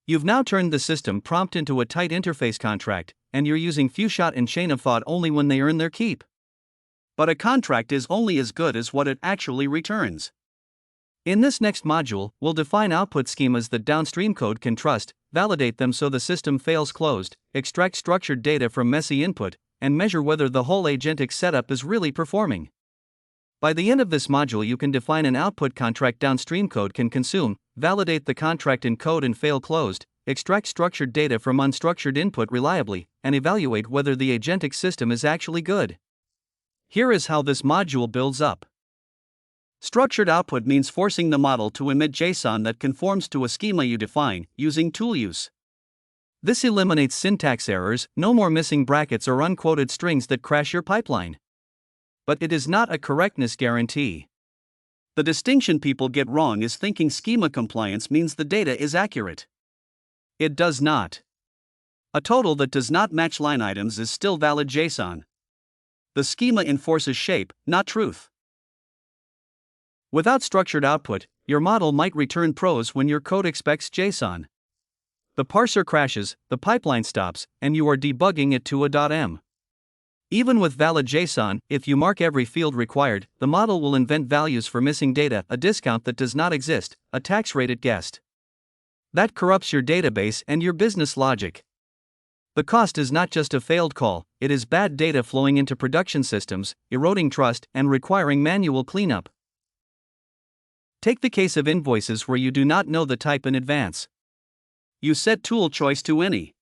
You've now turned the system prompt into a tight interface contract, and you're using few shot and chain of thought only when they earn their keep. But a contract is only as good as what it actually returns. In this next module, we'll define output schemas that downstream code can trust, validate them so the system fails closed, extract structured data from messy input, and measure whether the whole agentic setup is really performing. By the end of this module, you can define an output contract downstream code can consume, validate the contract in code and fail closed, extract structured data from unstructured input reliably, and evaluate whether the agentic system is actually good. Here is how this module builds up. Structured output means forcing the model to emit JSON that conforms to a schema you define, using tool use. This eliminates syntax errors, no more missing brackets or unquoted strings that crash your pipeline. But it is not a correctness guarantee. The distinction people get wrong is thinking schema compliance means the data is accurate. It does not. A total that does not match line items is still valid JSON. The schema enforces shape, not truth. Without structured output, your model might return prose when your code expects JSON. The parser crashes, the pipeline stops, and you are debugging it to a .m. Even with valid JSON, if you mark every field required, the model will invent values for missing data, a discount that does not exist, a tax rate it guessed. That corrupts your database and your business logic. The cost is not just a failed call, it is bad data flowing into production systems, eroding trust, and requiring manual cleanup. Take the case of invoices where you do not know the type in advance. You set tool choice to any.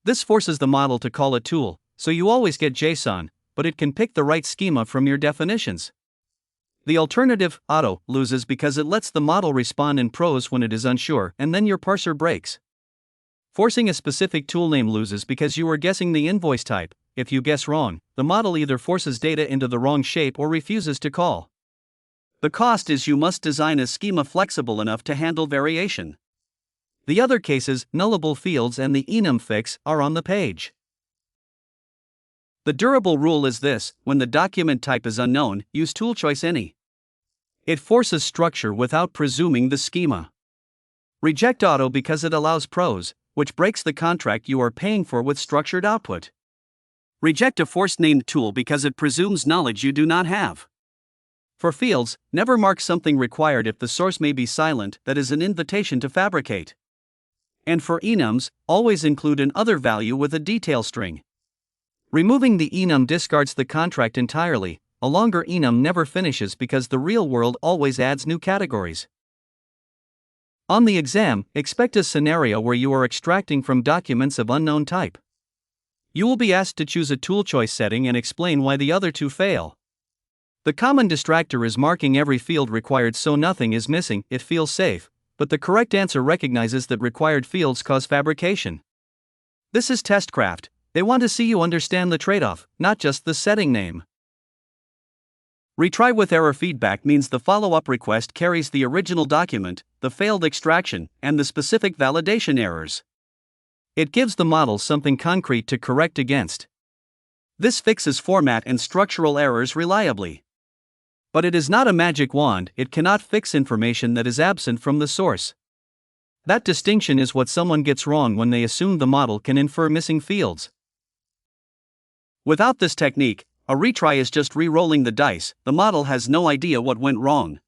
This forces the model to call a tool, so you always get JSON, but it can pick the right schema from your definitions. The alternative, auto, loses because it lets the model respond in prose when it is unsure, and then your parser breaks. Forcing a specific tool name loses because you are guessing the invoice type. If you guess wrong, the model either forces data into the wrong shape or refuses to call. The cost is you must design a schema flexible enough to handle variation. The other cases, nullable fields and the enum fix, are on the page. The durable rule is this: when the document type is unknown, use tool choice any. It forces structure without presuming the schema. Reject auto because it allows prose, which breaks the contract you are paying for with structured output. Reject a forced named tool because it presumes knowledge you do not have. For fields, never mark something required if the source may be silent, that is an invitation to fabricate. And for enums, always include an other value with a detail string. Removing the enum discards the contract entirely. A longer enum never finishes because the real world always adds new categories. On the exam, expect a scenario where you are extracting from documents of unknown type. You will be asked to choose a tool choice setting and explain why the other two fail. The common distractor is marking every field required so nothing is missing. It feels safe, but the correct answer recognizes that required fields cause fabrication. This is testcraft. They want to see you understand the trade-off, not just the setting name. Retry with error feedback means the follow-up request carries the original document, the failed extraction, and the specific validation errors. It gives the model something concrete to correct against. This fixes format and structural errors reliably. But it is not a magic wand, it cannot fix information that is absent from the source. That distinction is what someone gets wrong when they assume the model can infer missing fields. Without this technique, a retry is just re-rolling the dice. The model has no idea what went wrong.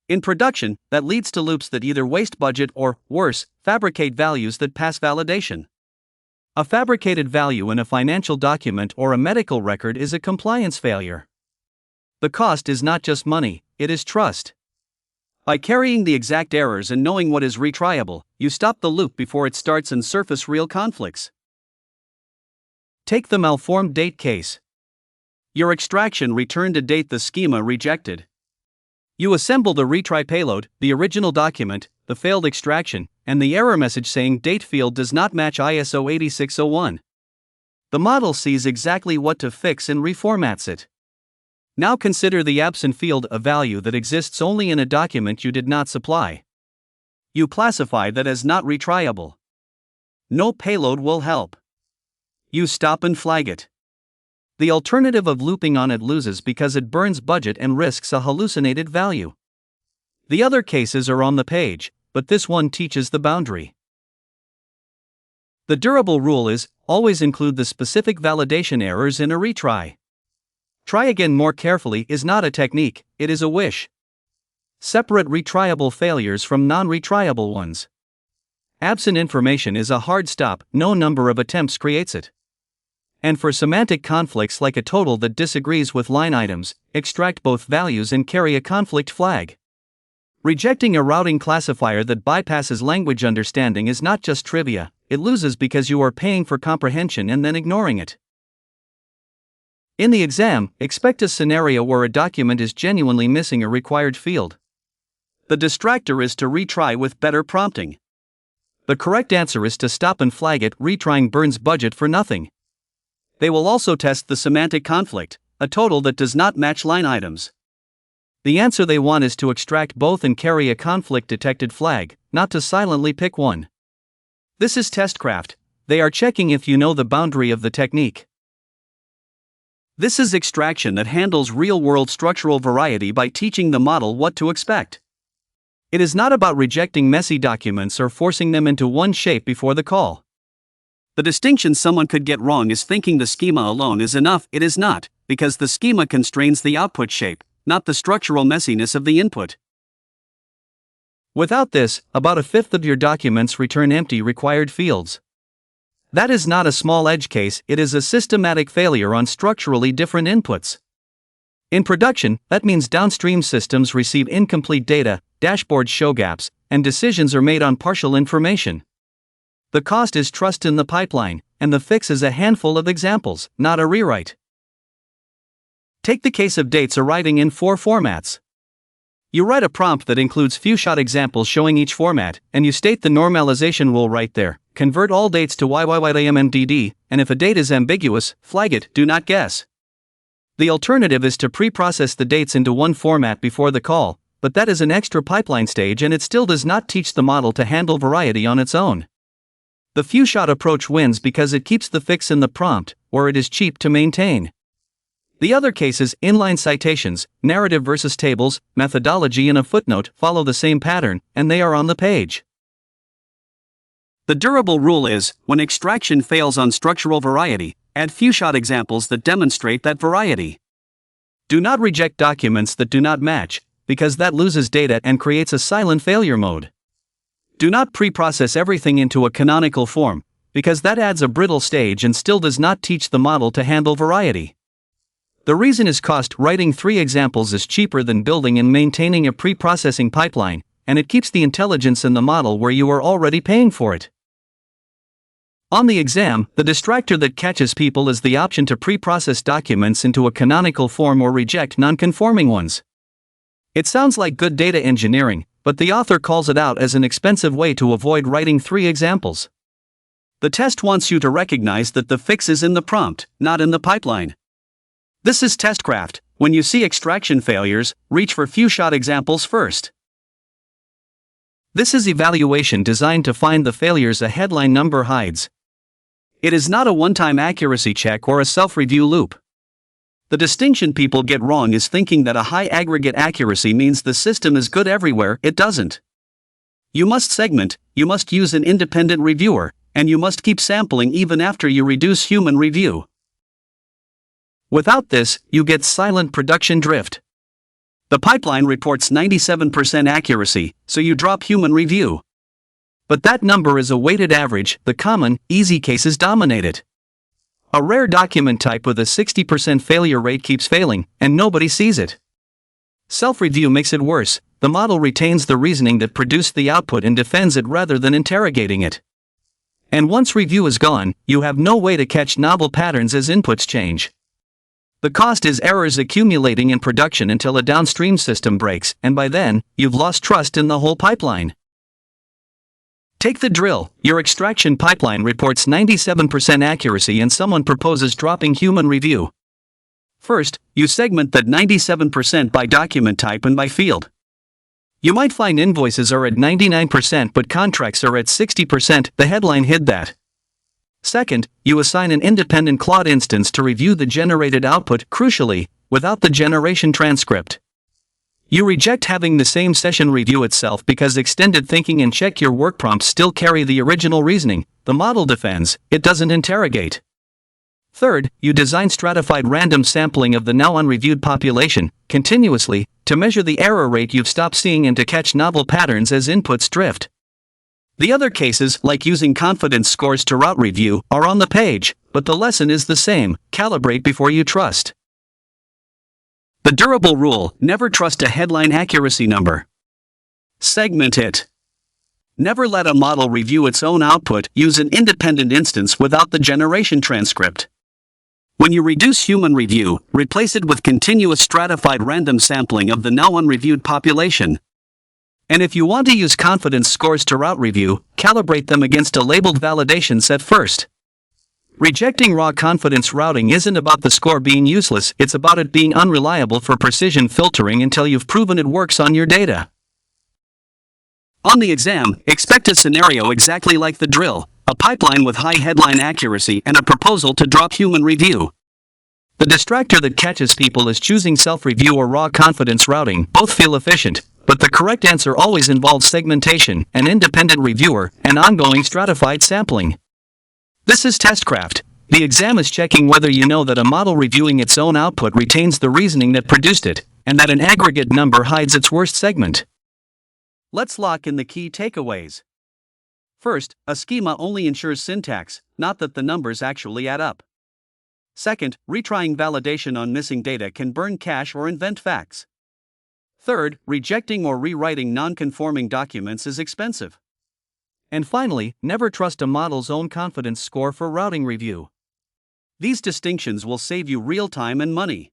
In production, that leads to loops that either waste budget or, worse, fabricate values that pass validation. A fabricated value in a financial document or a medical record is a compliance failure. The cost is not just money, it is trust. By carrying the exact errors and knowing what is retryable, you stop the loop before it starts and surface real conflicts. Take the malformed date case. Your extraction returned a date the schema rejected. You assemble the retry payload, the original document, the failed extraction, and the error message saying date field does not match ISO 8601. The model sees exactly what to fix and reformats it. Now consider the absent field, a value that exists only in a document you did not supply. You classify that as not retryable. No payload will help. You stop and flag it. The alternative of looping on it loses because it burns budget and risks a hallucinated value. The other cases are on the page, but this one teaches the boundary. The durable rule is, always include the specific validation errors in a retry. Try again more carefully is not a technique, it is a wish. Separate retryable failures from non-retryable ones. Absent information is a hard stop, no number of attempts creates it. And for semantic conflicts like a total that disagrees with line items, extract both values and carry a conflict flag. Rejecting a routing classifier that bypasses language understanding is not just trivia, it loses because you are paying for comprehension and then ignoring it. In the exam, expect a scenario where a document is genuinely missing a required field. The distractor is to retry with better prompting. The correct answer is to stop and flag it. Retrying burns budget for nothing. They will also test the semantic conflict, a total that does not match line items. The answer they want is to extract both and carry a conflict-detected flag, not to silently pick one. This is testcraft. They are checking if you know the boundary of the technique. This is extraction that handles real-world structural variety by teaching the model what to expect. It is not about rejecting messy documents or forcing them into one shape before the call. The distinction someone could get wrong is thinking the schema alone is enough. It is not, because the schema constrains the output shape, not the structural messiness of the input. Without this, about a fifth of your documents return empty required fields. That is not a small edge case, it is a systematic failure on structurally different inputs. In production, that means downstream systems receive incomplete data, dashboards show gaps, and decisions are made on partial information. The cost is trust in the pipeline, and the fix is a handful of examples, not a rewrite. Take the case of dates arriving in 4 formats. You write a prompt that includes few-shot examples showing each format, and you state the normalization rule right there. Convert all dates to YYYMMDD, and if a date is ambiguous, flag it, do not guess. The alternative is to pre-process the dates into one format before the call, but that is an extra pipeline stage and it still does not teach the model to handle variety on its own. The few-shot approach wins because it keeps the fix in the prompt, or it is cheap to maintain. The other cases, inline citations, narrative versus tables, methodology and a footnote, follow the same pattern, and they are on the page. The durable rule is, when extraction fails on structural variety, add few-shot examples that demonstrate that variety. Do not reject documents that do not match, because that loses data and creates a silent failure mode. Do not pre-process everything into a canonical form, because that adds a brittle stage and still does not teach the model to handle variety. The reason is cost. Writing 3 examples is cheaper than building and maintaining a pre-processing pipeline, and it keeps the intelligence in the model where you are already paying for it. On the exam, the distractor that catches people is the option to pre-process documents into a canonical form or reject non-conforming ones. It sounds like good data engineering, but the author calls it out as an expensive way to avoid writing 3 examples. The test wants you to recognize that the fix is in the prompt, not in the pipeline. This is testcraft. When you see extraction failures, reach for few-shot examples first. This is evaluation designed to find the failures a headline number hides. It is not a one-time accuracy check or a self-review loop. The distinction people get wrong is thinking that a high aggregate accuracy means the system is good everywhere. It doesn't. You must segment, you must use an independent reviewer, and you must keep sampling even after you reduce human review. Without this, you get silent production drift. The pipeline reports 97% accuracy, so you drop human review. But that number is a weighted average, the common, easy cases dominate it. A rare document type with a 60% failure rate keeps failing, and nobody sees it. Self-review makes it worse. The model retains the reasoning that produced the output and defends it rather than interrogating it. And once review is gone, you have no way to catch novel patterns as inputs change. The cost is errors accumulating in production until a downstream system breaks, and by then, you've lost trust in the whole pipeline. Take the drill. Your extraction pipeline reports 97% accuracy and someone proposes dropping human review. First, you segment that 97% by document type and by field. You might find invoices are at 99% but contracts are at 60%, the headline hid that. Second, you assign an independent Claude instance to review the generated output, crucially, without the generation transcript. You reject having the same session review itself because extended thinking and check your work prompts still carry the original reasoning. The model defends, it doesn't interrogate. Third, you design stratified random sampling of the now unreviewed population, continuously, to measure the error rate you've stopped seeing and to catch novel patterns as inputs drift. The other cases, like using confidence scores to route review, are on the page, but the lesson is the same: calibrate before you trust. The durable rule: never trust a headline accuracy number. Segment it. Never let a model review its own output. Use an independent instance without the generation transcript. When you reduce human review, replace it with continuous stratified random sampling of the now unreviewed population. And if you want to use confidence scores to route review, calibrate them against a labeled validation set first. Rejecting raw confidence routing isn't about the score being useless, it's about it being unreliable for precision filtering until you've proven it works on your data. On the exam, expect a scenario exactly like the drill: a pipeline with high headline accuracy and a proposal to drop human review. The distractor that catches people is choosing self-review or raw confidence routing. Both feel efficient, but the correct answer always involves segmentation, an independent reviewer, and ongoing stratified sampling. This is testcraft. The exam is checking whether you know that a model reviewing its own output retains the reasoning that produced it, and that an aggregate number hides its worst segment. Let's lock in the key takeaways. First, a schema only ensures syntax, not that the numbers actually add up. Second, retrying validation on missing data can burn cache or invent facts. Third, rejecting or rewriting non-conforming documents is expensive. And finally, never trust a model's own confidence score for routing review. These distinctions will save you real time and money.